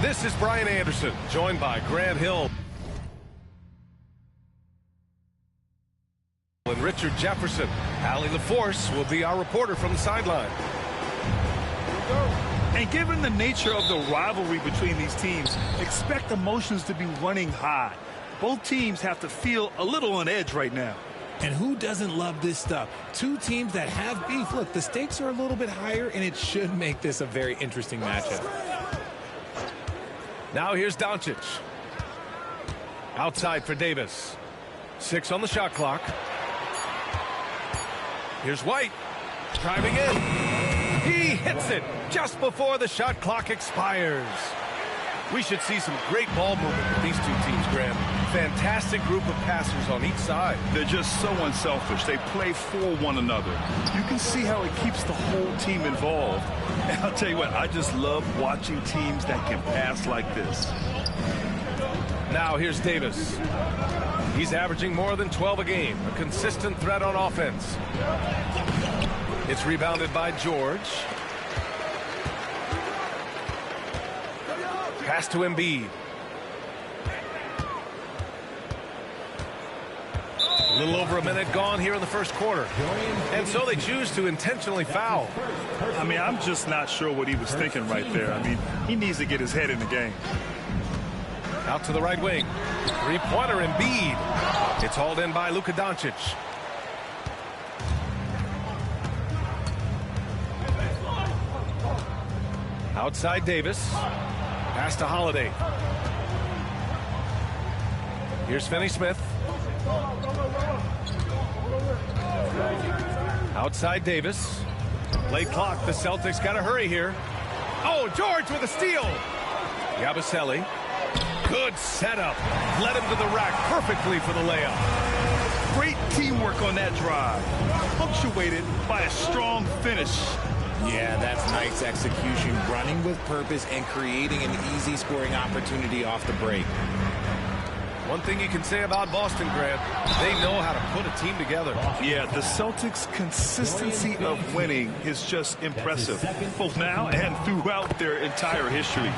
This is Brian Anderson, joined by Grant Hill and Richard Jefferson. Allie LaForce will be our reporter from the sideline. And given the nature of the rivalry between these teams, expect emotions to be running high. Both teams have to feel a little on edge right now. And who doesn't love this stuff? Two teams that have beef. Look, the stakes are a little bit higher, and it should make this a very interesting matchup. Now here's Doncic. Outside for Davis. 6 on the shot clock. Here's White. Driving in. He hits it just before the shot clock expires. We should see some great ball movement with these two teams, Graham. Fantastic group of passers on each side. They're just so unselfish. They play for one another. You can see how it keeps the whole team involved. And I'll tell you what, I just love watching teams that can pass like this. Now here's Davis. He's averaging more than 12 a game. A consistent threat on offense. It's rebounded by George. Pass to Embiid. A little over a minute gone here in the first quarter. And so they choose to intentionally foul. I mean, I'm just not sure what he was thinking right there. I mean, he needs to get his head in the game. Out to the right wing. Three-pointer Embiid. It's hauled in by Luka Doncic. Outside Davis. Pass to Holiday. Here's Finney-Smith. Outside Davis. Late clock. The Celtics got to hurry here. Oh, George with a steal. Yabusele. Good setup. Led him to the rack perfectly for the layup. Great teamwork on that drive. Punctuated by a strong finish. Yeah, that's nice execution. Running with purpose and creating an easy scoring opportunity off the break. One thing you can say about Boston, Grant, they know how to put a team together. Yeah, the Celtics' consistency of winning is just impressive, both now and throughout their entire history.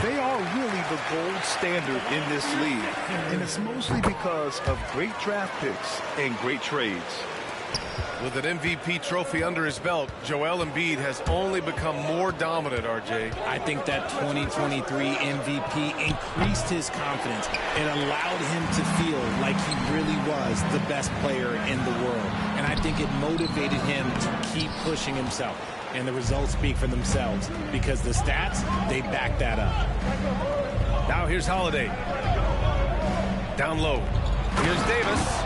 They are really the gold standard in this league, and it's mostly because of great draft picks and great trades. With an MVP trophy under his belt, Joel Embiid has only become more dominant, RJ. I think that 2023 MVP increased his confidence. It allowed him to feel like he really was the best player in the world. And I think it motivated him to keep pushing himself. And the results speak for themselves because the stats, they back that up. Now here's Holiday. Down low. Here's Davis.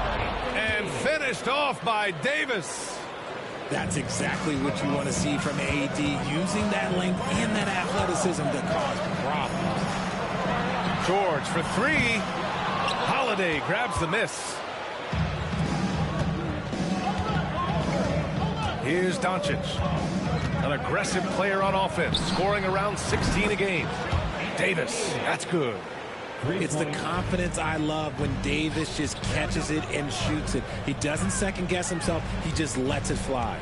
And finished off by Davis. That's exactly what you want to see from AD, using that length and that athleticism to cause problems. George for three. Holiday grabs the miss. Here's Doncic, an aggressive player on offense, scoring around 16 a game. Davis, that's good. It's the confidence I love when Davis just catches it and shoots it. He doesn't second guess himself. He just lets it fly.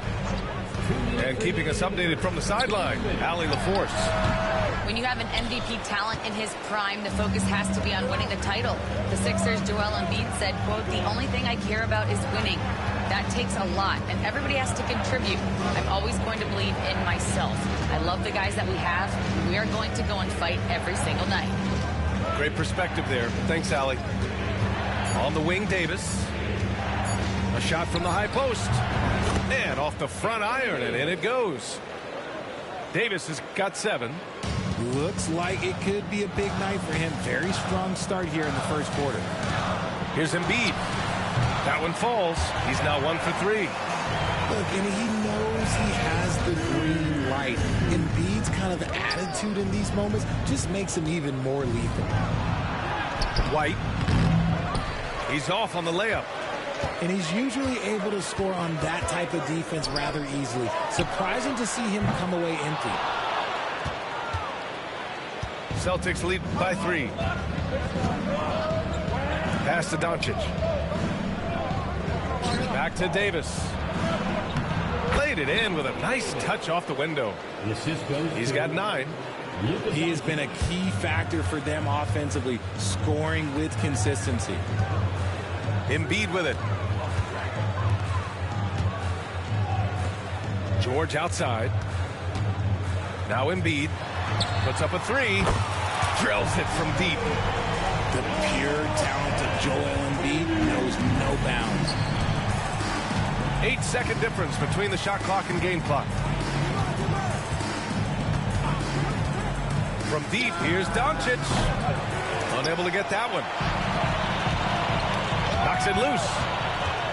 And keeping us updated from the sideline, Allie LaForce. When you have an MVP talent in his prime, the focus has to be on winning the title. The Sixers' Joel Embiid said, quote, "The only thing I care about is winning." That takes a lot, and everybody has to contribute. I'm always going to believe in myself. I love the guys that we have. We are going to go and fight every single night. Great perspective there. Thanks, Allie. On the wing, Davis. A shot from the high post. And off the front iron, and in it goes. Davis has got 7. Looks like it could be a big night for him. Very strong start here in the first quarter. Here's Embiid. That one falls. He's now 1 for 3. Look, and he knows he has the green light. Embiid's kind of attitude in these moments just makes him even more lethal. White. He's off on the layup. And he's usually able to score on that type of defense rather easily. Surprising to see him come away empty. Celtics lead by 3. Pass to Doncic. Back to Davis. Laid it in with a nice touch off the window. He's got 9. He has been a key factor for them offensively, scoring with consistency. Embiid with it. George outside. Now Embiid puts up a 3. Drills it from deep. The pure talent of Joel Embiid knows no bounds. 8-second difference between the shot clock and game clock. From deep, here's Doncic. Unable to get that one. Knocks it loose.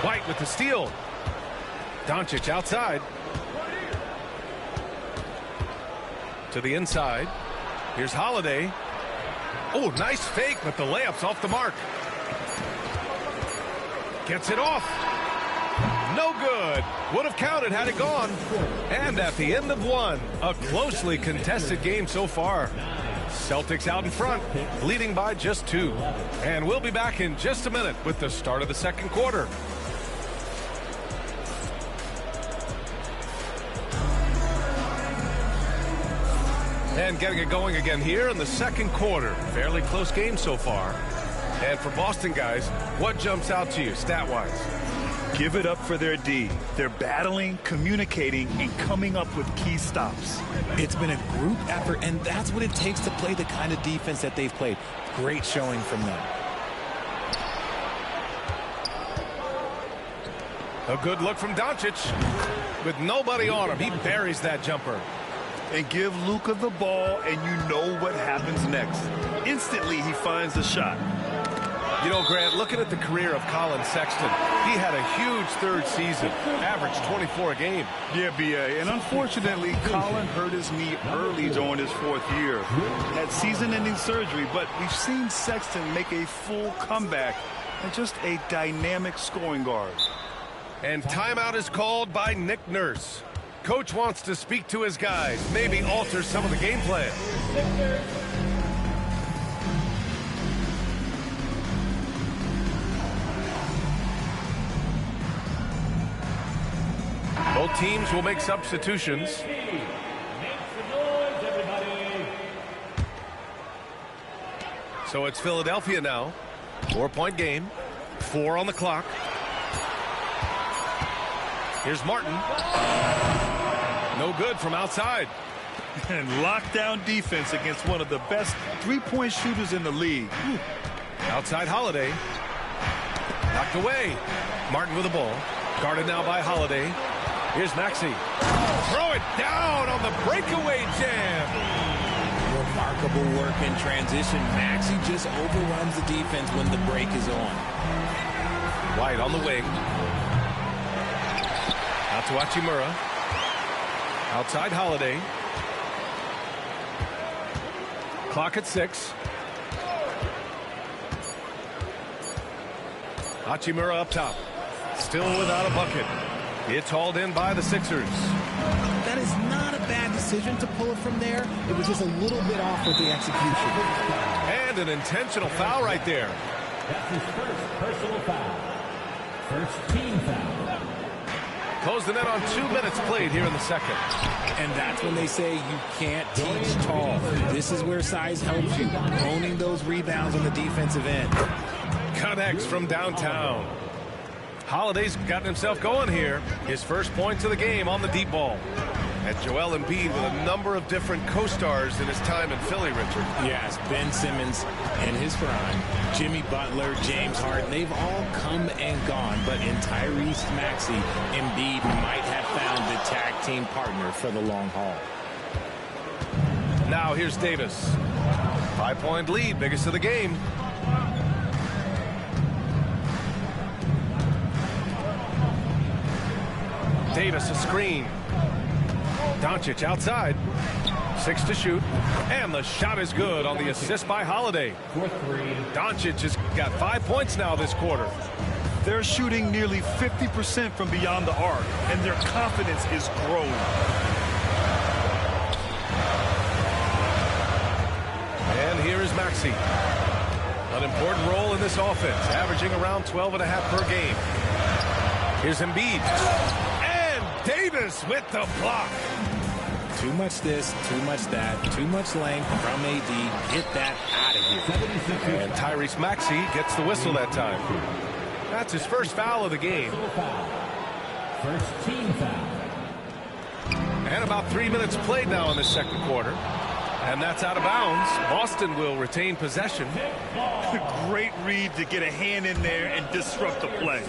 White with the steal. Doncic outside. To the inside. Here's Holiday. Oh, nice fake, but the layup's off the mark. Gets it off. No good. Would have counted had it gone. And at the end of 1, a closely contested game so far. Celtics out in front, leading by just 2. And we'll be back in just a minute with the start of the second quarter. And getting it going again here in the second quarter. Fairly close game so far. And for Boston guys, what jumps out to you stat-wise? Give it up for their D. They're battling, communicating, and coming up with key stops. It's been a group effort, and that's what it takes to play the kind of defense that they've played. Great showing from them. A good look from Doncic. With nobody on him, he buries that jumper. And give Luka the ball, and you know what happens next. Instantly, he finds the shot. You know, Grant, looking at the career of Colin Sexton, he had a huge third season, averaged 24 a game. Yeah, B.A., and unfortunately, Colin hurt his knee early during his 4th year. Had season-ending surgery, but we've seen Sexton make a full comeback and just a dynamic scoring guard. And timeout is called by Nick Nurse. Coach wants to speak to his guys, maybe alter some of the game plan. Both teams will make substitutions. So it's Philadelphia now. 4-point game. 4 on the clock. Here's Martin. No good from outside. And lockdown defense against one of the best three-point shooters in the league. Outside Holiday. Knocked away. Martin with the ball. Guarded now by Holiday. Here's Maxey. Throw it down on the breakaway jam. Remarkable work in transition. Maxey just overruns the defense when the break is on. White on the wing. Out to Hachimura. Outside Holiday. Clock at 6. Hachimura up top. Still without a bucket. It's hauled in by the Sixers. That is not a bad decision to pull it from there. It was just a little bit off with the execution. And an intentional foul right there. That's his first personal foul. First team foul. Close the net on 2 minutes played here in the second. And that's when they say you can't teach tall. This is where size helps you. Owning those rebounds on the defensive end. Connects from downtown. Holiday's gotten himself going here. His first points of the game on the deep ball. And Joel Embiid with a number of different co-stars in his time in Philly, Richard. Yes, Ben Simmons in his prime, Jimmy Butler, James Harden, they've all come and gone. But in Tyrese Maxey, Embiid might have found the tag team partner for the long haul. Now here's Davis. 5-point lead, biggest of the game. Davis a screen. Doncic outside. 6 to shoot. And the shot is good on the assist by Holiday. Doncic has got 5 points now this quarter. They're shooting nearly 50% from beyond the arc, and their confidence is growing. And here is Maxey. An important role in this offense, averaging around 12.5 per game. Here's Embiid. And Davis with the block. Too much this, too much that, too much length from AD. Get that out of here. And Tyrese Maxey gets the whistle that time. That's his first foul of the game. First team foul. And about 3 minutes played now in the second quarter. And that's out of bounds. Boston will retain possession. Great read to get a hand in there and disrupt the play.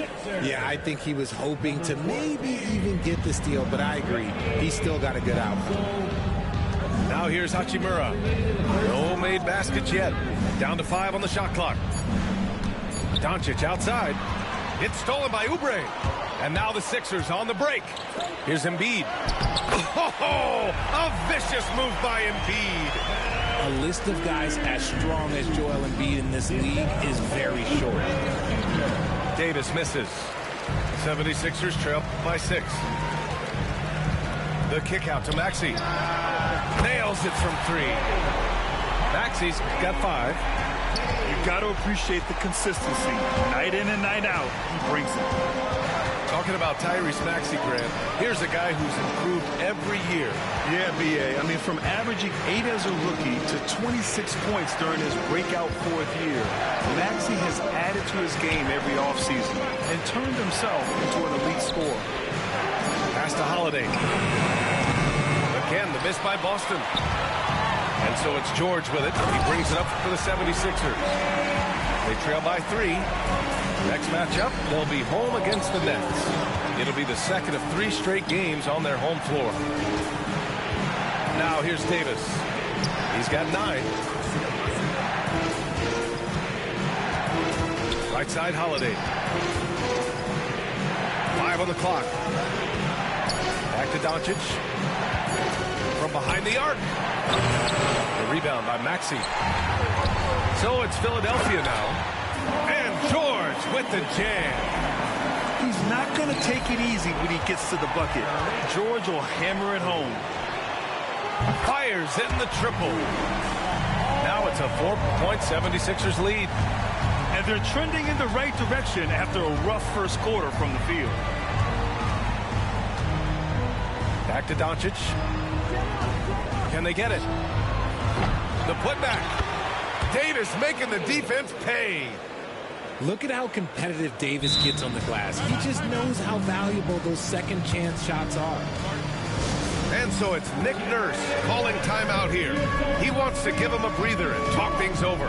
Yeah, I think he was hoping to maybe even get the steal, but I agree. He's still got a good outcome. Now here's Hachimura. No made baskets yet. Down to 5 on the shot clock. Doncic outside. It's stolen by Oubre. And now the Sixers on the break. Here's Embiid. Oh, a vicious move by Embiid. A list of guys as strong as Joel Embiid in this league is very short. Davis misses. 76ers trail by 6. The kick out to Maxey. Nails it from 3. Maxey's got 5. You've got to appreciate the consistency. Night in and night out, he brings it. Talking about Tyrese Maxey, Grant, here's a guy who's improved every year. Yeah, B.A. I mean, from averaging 8 as a rookie to 26 points during his breakout 4th year, Maxey has added to his game every offseason and turned himself into an elite scorer. Pass to Holiday. Again, the miss by Boston. And so it's George with it. He brings it up for the 76ers. They trail by 3. Next matchup, they'll be home against the Nets. It'll be the second of 3 straight games on their home floor. Now here's Davis. He's got 9. Right side, Holiday. 5 on the clock. Back to Doncic. From behind the arc. The rebound by Maxey. So it's Philadelphia now. And George with the jam. He's not going to take it easy when he gets to the bucket. George will hammer it home. Fires in the triple. Now it's a 4-point 76ers lead. And they're trending in the right direction after a rough first quarter from the field. Back to Doncic. Can they get it? The putback. Davis making the defense pay. Look at how competitive Davis gets on the glass. He just knows how valuable those second chance shots are. And so it's Nick Nurse calling timeout here. He wants to give him a breather and talk things over.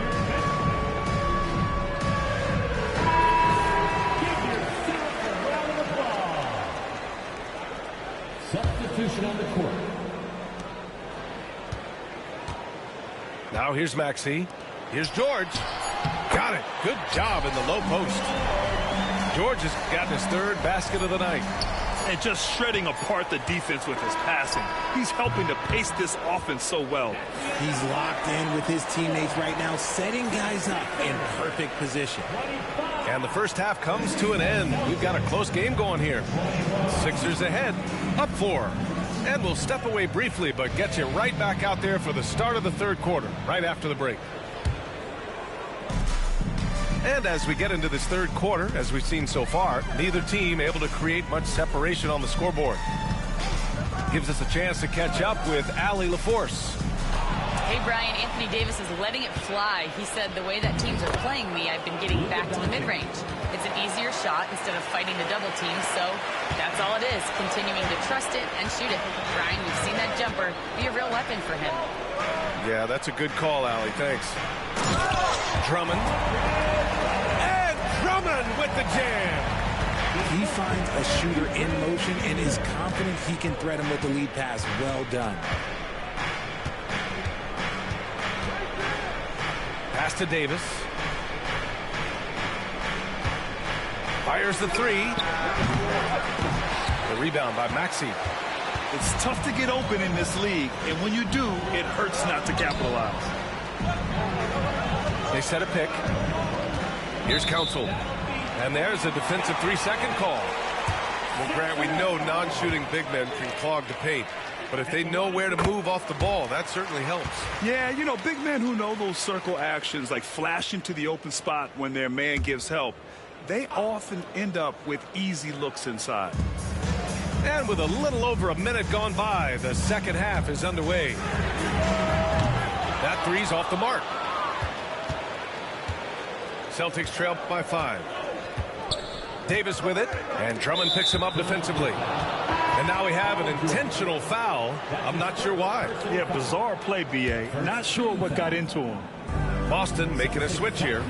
Substitution on the court. Now here's Maxey. Here's George. Got it. Good job in the low post. George has gotten his 3rd basket of the night. And just shredding apart the defense with his passing. He's helping to pace this offense so well. He's locked in with his teammates right now, setting guys up in perfect position. And the first half comes to an end. We've got a close game going here. Sixers ahead, up 4. And we'll step away briefly, but get you right back out there for the start of the 3rd quarter, right after the break. And as we get into this 3rd quarter, as we've seen so far, neither team able to create much separation on the scoreboard. Gives us a chance to catch up with Allie LaForce. Hey, Brian, Anthony Davis is letting it fly. He said, the way that teams are playing me, I've been getting back to the mid-range. It's an easier shot instead of fighting the double team, so that's all it is, continuing to trust it and shoot it. Brian, we've seen that jumper be a real weapon for him. Yeah, that's a good call, Allie. Thanks. Drummond. And Drummond with the jam. He finds a shooter in motion and is confident he can thread him with the lead pass. Well done. Pass to Davis. Fires the three. The rebound by Maxey. It's tough to get open in this league, and when you do, it hurts not to capitalize. They set a pick. Here's Council. And there's a defensive 3-second call. Well, Grant, we know non-shooting big men can clog the paint. But if they know where to move off the ball, that certainly helps. Yeah, you know, big men who know those circle actions, like flashing to the open spot when their man gives help, they often end up with easy looks inside. And with a little over a minute gone by, the second half is underway. That three's off the mark. Celtics trail by 5. Davis with it, and Drummond picks him up defensively. And now we have an intentional foul. I'm not sure why. Yeah, bizarre play, B.A. Not sure what got into him. Boston making a switch here.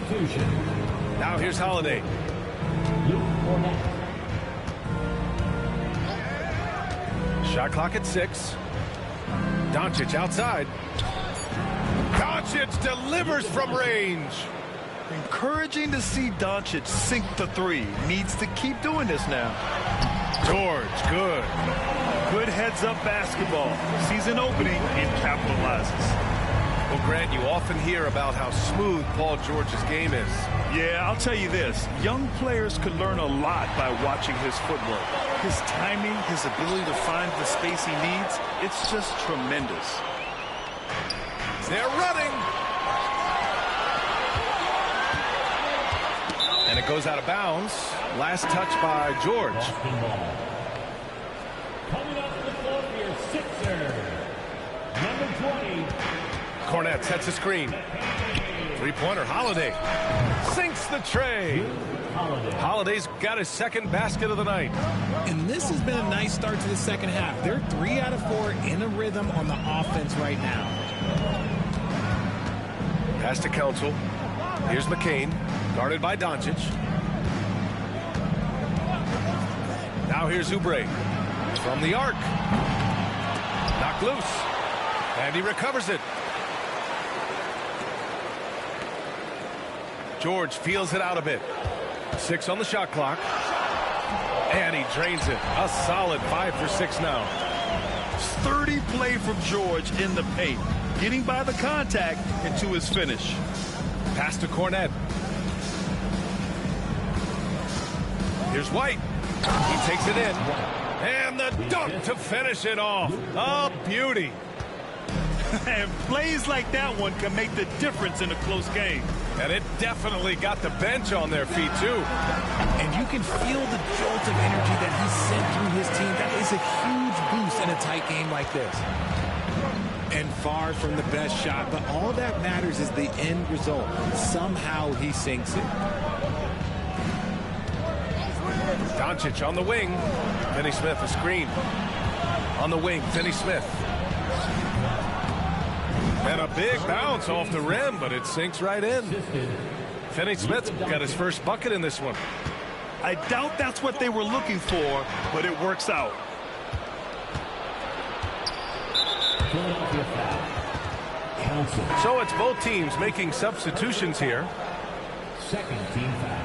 Now here's Holiday. Shot clock at 6. Doncic outside. Doncic delivers from range. Encouraging to see Doncic sink the three. Needs to keep doing this now. George, good. Good heads-up basketball. Sees an opening and capitalizes. Well, Grant, you often hear about how smooth Paul George's game is. Yeah, I'll tell you this. Young players could learn a lot by watching his footwork. His timing, his ability to find the space he needs, it's just tremendous. They're running. And it goes out of bounds. Last touch by George. Coming up to the floor for your Sixers, number 20. Cornette sets a screen. Three-pointer, Holiday. Sinks the tray. Holiday's got his second basket of the night. And this has been a nice start to the second half. They're 3 out of 4 in a rhythm on the offense right now. Pass to Council. Here's McCain, guarded by Doncic. Now here's Oubre from the arc. Knocked loose. And he recovers it. George feels it out a bit. 6 on the shot clock. And he drains it. A solid 5 for 6 now. Sturdy play from George in the paint. Getting by the contact and to his finish. Pass to Cornette. Here's White. He takes it in. And the dunk to finish it off. A beauty. And plays like that one can make the difference in a close game. And it definitely got the bench on their feet, too. And you can feel the jolt of energy that he sent through his team. That is a huge boost in a tight game like this. And far from the best shot, but all that matters is the end result. Somehow he sinks it. Doncic on the wing. Finney Smith, a screen. On the wing, Finney Smith. And a big bounce off the rim, but it sinks right in. Finney Smith got his first bucket in this one. I doubt that's what they were looking for, but it works out. So it's both teams making substitutions here. Second team foul.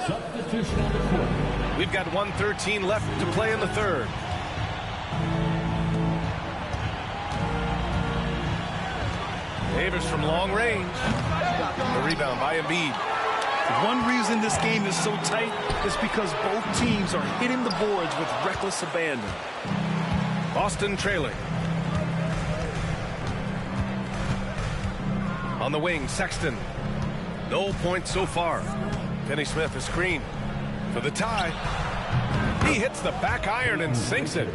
Substitution on the court. We've got 1:13 left to play in the third. Davis from long range. The rebound by Embiid. One reason this game is so tight is because both teams are hitting the boards with reckless abandon. Boston trailing. On the wing, Sexton. No points so far. Finney Smith, a screen for the tie. He hits the back iron and sinks it.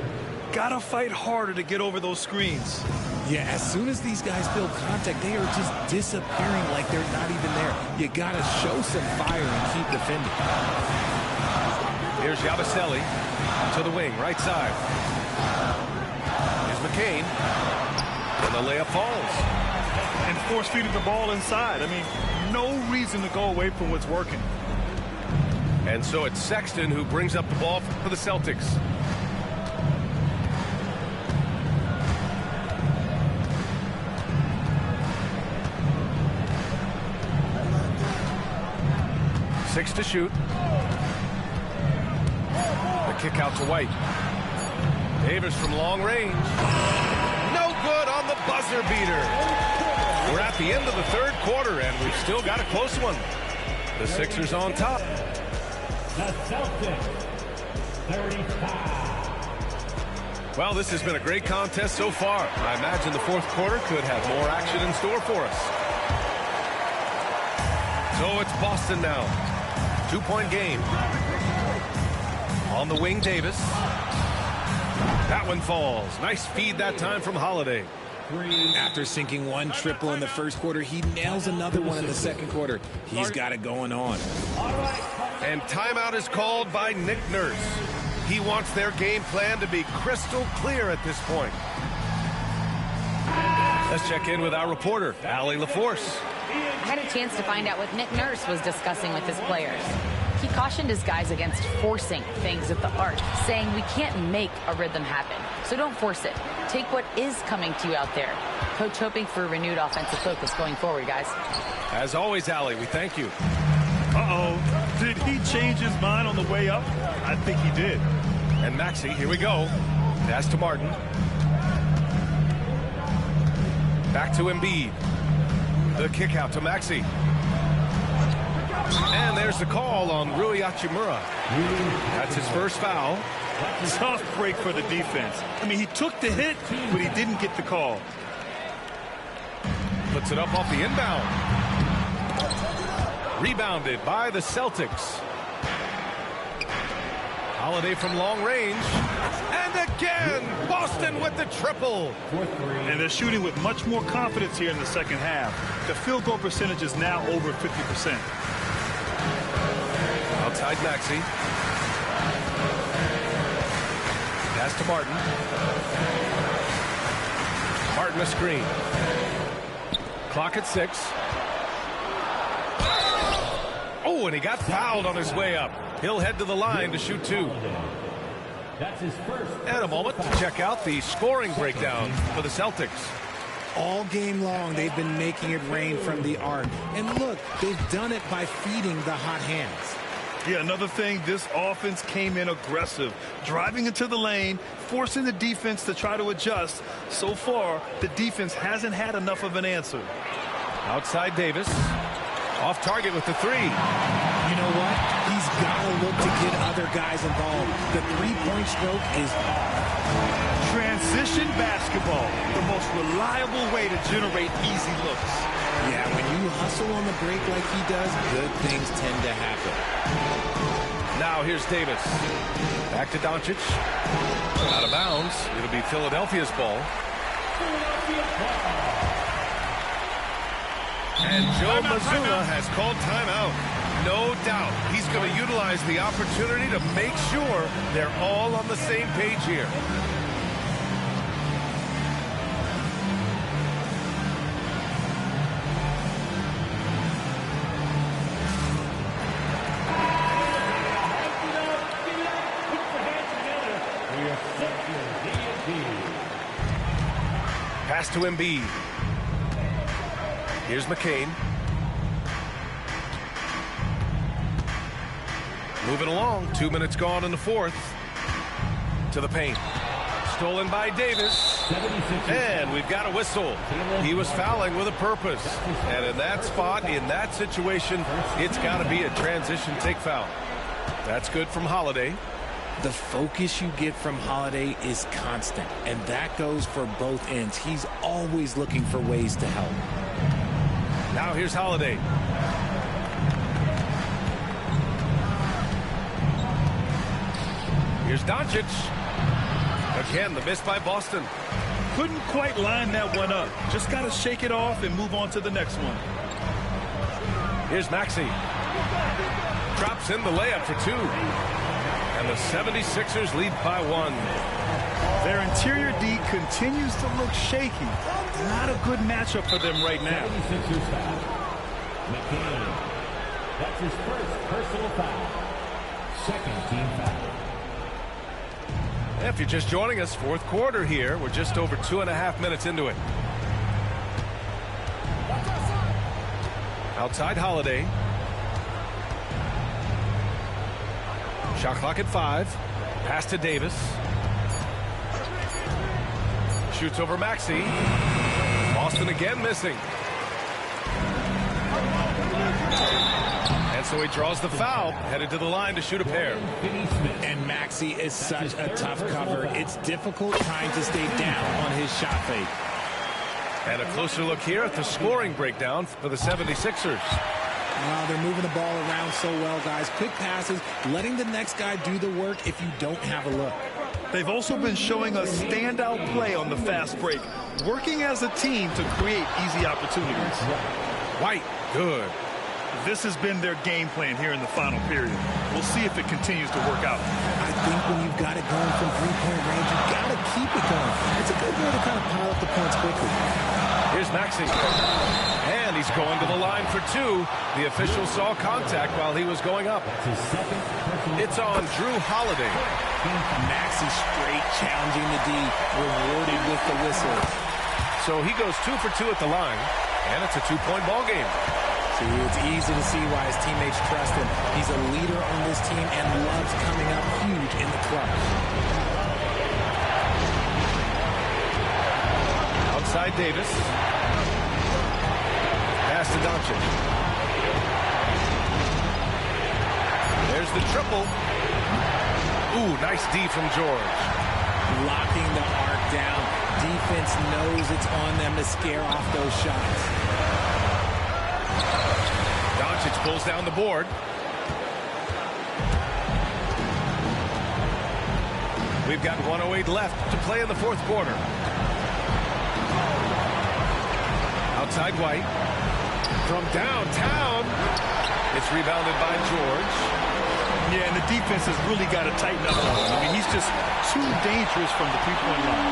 Gotta fight harder to get over those screens. Yeah, as soon as these guys feel contact, they are just disappearing like they're not even there. You got to show some fire and keep defending. Here's Yabusele to the wing, right side. Here's McCain. And the layup falls. And force-feeding the ball inside. I mean, no reason to go away from what's working. And so it's Sexton who brings up the ball for the Celtics. Six to shoot. The kick out to White. Davis from long range. No good on the buzzer beater. We're at the end of the third quarter, and we've still got a close one. The Sixers on top. The Celtics, 35. Well, this has been a great contest so far. I imagine the fourth quarter could have more action in store for us. So it's Boston now. 2-point game. On the wing, Davis. That one falls. Nice feed that time from Holiday. After sinking one triple in the first quarter, he nails another one in the second quarter. He's got it going on. And timeout is called by Nick Nurse. He wants their game plan to be crystal clear at this point. Let's check in with our reporter, Allie LaForce. I had a chance to find out what Nick Nurse was discussing with his players. He cautioned his guys against forcing things at the arc, saying we can't make a rhythm happen, so don't force it. Take what is coming to you out there. Coach hoping for a renewed offensive focus going forward, guys. As always, Allie, we thank you. Uh-oh. Did he change his mind on the way up? I think he did. And Maxey, here we go. Pass to Martin. Back to Embiid. The kick out to Maxey. And there's the call on Rui Hachimura. That's his first foul. Tough break for the defense. I mean, he took the hit, but he didn't get the call. Puts it up off the inbound. Rebounded by the Celtics. Holiday from long range. And again, Boston with the triple. And they're shooting with much more confidence here in the second half. The field goal percentage is now over 50%. Outside Maxey. Pass to Martin. Martin a screen. Clock at 6. Oh, and he got fouled on his way up. He'll head to the line to shoot 2. That's his first. And a moment to check out the scoring breakdown for the Celtics. All game long, they've been making it rain from the arc. And look, they've done it by feeding the hot hands. Yeah, another thing, this offense came in aggressive, driving into the lane, forcing the defense to try to adjust. So far, the defense hasn't had enough of an answer. Outside Davis. Off target with the 3. You know what? He's got to look to get other guys involved. The three-point stroke is off. Transition basketball, the most reliable way to generate easy looks. Yeah, when you hustle on the break like he does, good things tend to happen. Now here's Davis. Back to Doncic. Out of bounds. It'll be Philadelphia's ball. And Joe Mazzulla has called timeout. No doubt he's going to utilize the opportunity to make sure they're all on the same page here. Pass to Embiid. Here's McCain. Moving along. 2 minutes gone in the fourth. To the paint. Stolen by Davis. And we've got a whistle. He was fouling with a purpose. And in that spot, in that situation, it's got to be a transition take foul. That's good from Holiday. The focus you get from Holiday is constant, and that goes for both ends. He's always looking for ways to help. Now here's Holiday. Here's Doncic. Again, the miss by Boston. Couldn't quite line that one up. Just got to shake it off and move on to the next one. Here's Maxey. Drops in the layup for two. And the 76ers lead by one. Their interior D continues to look shaky. Not a good matchup for them right now. 76ers foul. McCain. That's his first personal foul. Second team foul. If you're just joining us, fourth quarter here. We're just over 2.5 minutes into it. Outside Holiday. Shot clock at 5. Pass to Davis. Shoots over Maxey. Boston again missing. And so he draws the foul, headed to the line to shoot a pair. And Maxey is such a tough cover. It's difficult trying to stay down on his shot fake. And a closer look here at the scoring breakdown for the 76ers. Wow, they're moving the ball around so well, guys. Quick passes, letting the next guy do the work if you don't have a look. They've also been showing a standout play on the fast break, working as a team to create easy opportunities. White, good. This has been their game plan here in the final period. We'll see if it continues to work out. I think when you've got it going from three-point range, you've got to keep it going. It's a good way to kind of pile up the points quickly. Here's Maxey. And he's going to the line for two. The official saw contact while he was going up. It's on Drew Holiday. Maxey straight challenging the D, rewarded with the whistle. So he goes 2 for 2 at the line, and it's a 2-point ball game. See, it's easy to see why his teammates trust him. He's a leader on this team and loves coming up huge in the clutch. Outside Davis. Pass to Doncic. There's the triple. Ooh, nice D from George. Locking the arc down. Defense knows it's on them to scare off those shots. Doncic pulls down the board. We've got 1:08 left to play in the fourth quarter. Outside White. From downtown. It's rebounded by George. Yeah, and the defense has really got to tighten up on him. I mean, he's just too dangerous from the three-point line.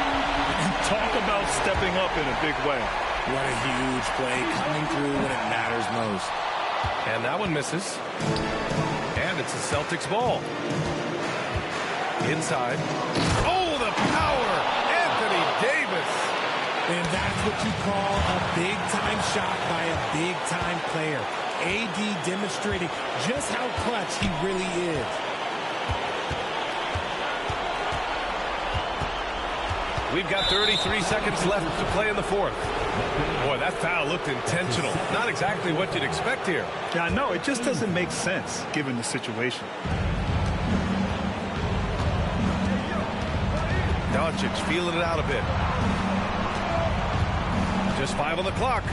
And talk about stepping up in a big way. What a huge play coming through when it matters most. And that one misses. And it's a Celtics ball. Inside. Oh, the power! Anthony Davis! And that's what you call a big-time shot by a big-time player. AD demonstrating just how clutch he really is. We've got 33 seconds left to play in the fourth. Boy, that foul looked intentional. Not exactly what you'd expect here. Yeah, I know. It just doesn't make sense given the situation. Doncic feeling it out a bit. Just 5 on the clock.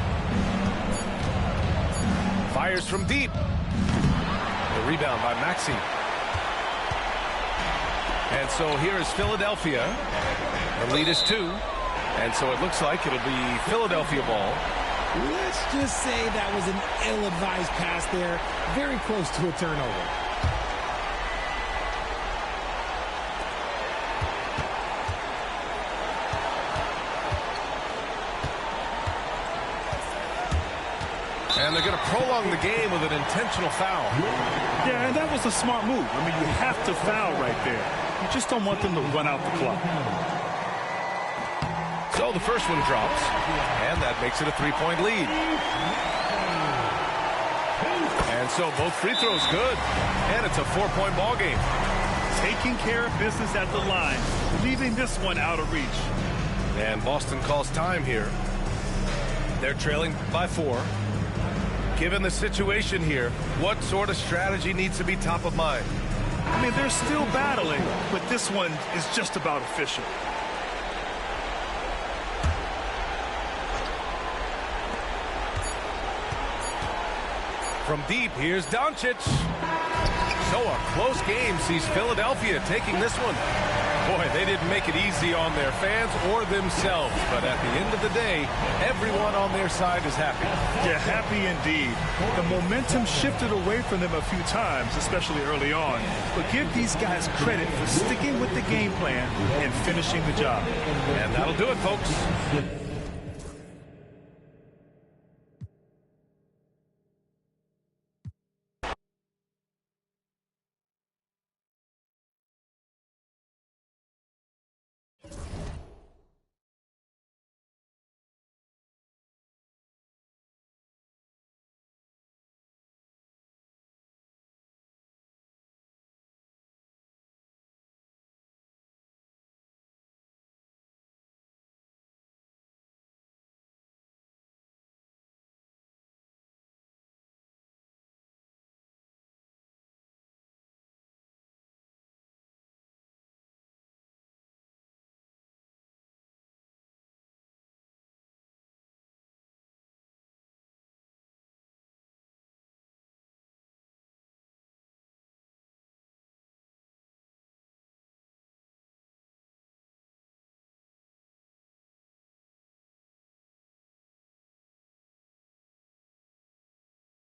Fires from deep. The rebound by Maxey. And so here is Philadelphia. The lead is 2. And so it looks like it'll be Philadelphia ball. Let's just say that was an ill-advised pass there. Very close to a turnover. And they're going to prolong the game with an intentional foul. Yeah, and that was a smart move. I mean, you have to foul right there. You just don't want them to run out the clock. So the first one drops, and that makes it a 3-point lead. And so both free throws good, and it's a 4-point ball game. Taking care of business at the line, leaving this one out of reach. And Boston calls time here. They're trailing by 4. Given the situation here, what sort of strategy needs to be top of mind? I mean, they're still battling, but this one is just about official. From deep, here's Doncic. So a close game sees Philadelphia taking this one. Boy, they didn't make it easy on their fans or themselves, but at the end of the day, everyone on their side is happy. Yeah, happy indeed. The momentum shifted away from them a few times, especially early on. But give these guys credit for sticking with the game plan and finishing the job. And that'll do it, folks.